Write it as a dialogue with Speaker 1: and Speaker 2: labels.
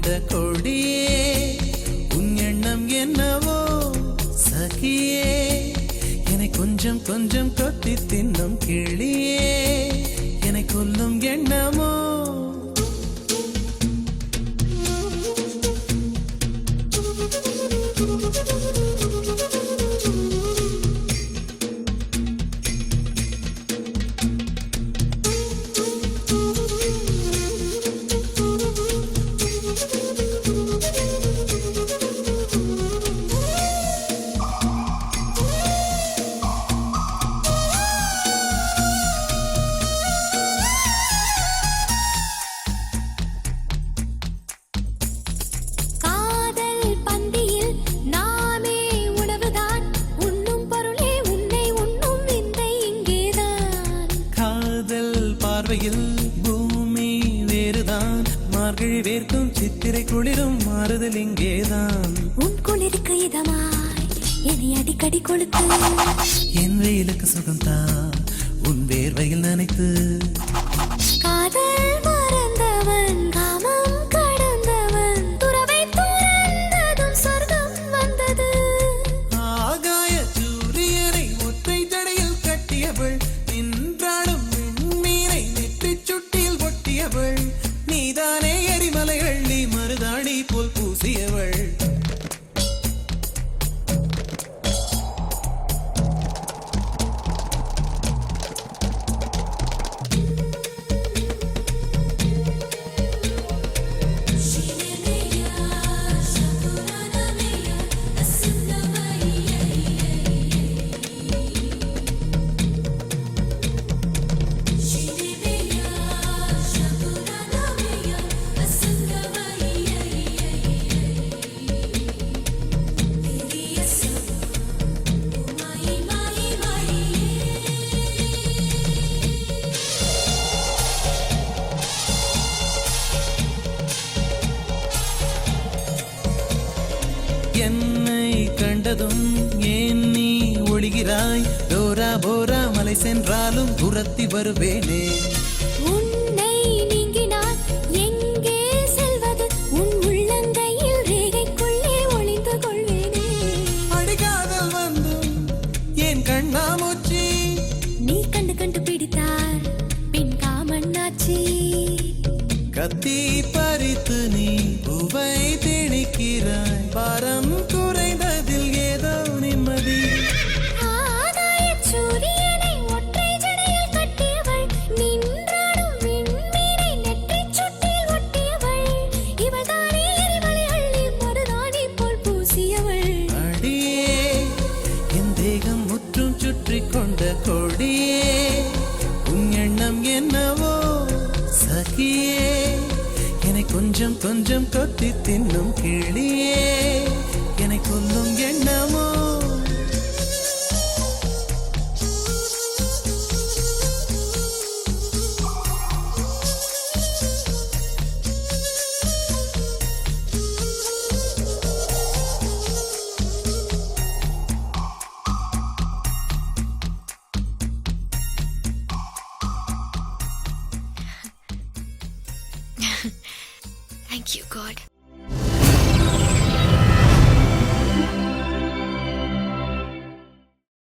Speaker 1: கொண்ட கொடியே உன் எண்ணம் என்னவோ சகியே என்னை கொஞ்சம் கொஞ்சம் கொத்தி தின்னும் கிளியே என்னை கொல்லும் எண்ணமோ பூமி வேறுதான் மார்கழி வேர்க்கும் சித்திரை குளிரும் மாறுதல் இங்கேதான்
Speaker 2: உன் குளிருக்கு இதமாய் என்னை அடிக்கடி கொளுத்து
Speaker 1: என் வெயிலுக்கு சுகம்தான் உன் வேர்வையில் நனைத்து
Speaker 2: காதல் மறந்தவன் காமம் கடந்தவன் துறவை துறந்ததும் சொர்க்கம் வந்தது
Speaker 1: ஆகாய சூரியனை ஒற்றை ஜடையில் கட்டியவள் நின்றாடும் மீனை நெற்றி சுட்டியில் ஒட்டியவள் நீதானே எரிமலை அள்ளி மருதாணி போல் பூசியவள் என்னை கண்டதும் ஏன் நீ ஒளிகிறாய் டோரா போரா மலை சென்றாலும் துரத்தி வருவேனே
Speaker 2: உன்னை நீங்கினால் எங்கே செல்வது உன் உள்ளங்கையில் ரேகைக்குள்ளே ஒளிந்து கொள்வேனே
Speaker 1: அடிகாதல் வந்தும் என் கண்ணாமூச்சி
Speaker 2: நீ கண்டு கண்டு பிடித்தார் பின் காமண்ணாச்சி
Speaker 1: கத்தி பறித்து நீ பூவை திணிக்கிறாய் பாரம் குறைந்ததில் ஏதோ நிம்மதி
Speaker 2: ஆகாயச் சூரியனை ஒற்றை ஜடையில் கட்டியவள் நின்றாடும் விண்மீனை நெற்றிச் சுட்டியில் ஒட்டியவள் இவள் தானே எரிமலை அள்ளி மருதாணி போல் பூசியவள்
Speaker 1: அடியே என் தேகம் முற்றும் சுற்றி கொண்ட கொடியே உன் எண்ணம் என்னவோ சகியே என்னை கொஞ்சம் கொஞ்சம் கொத்தி தின்னும் கிளியே என்னை கொல்லும் எண்ணமோ
Speaker 2: Thank you, God.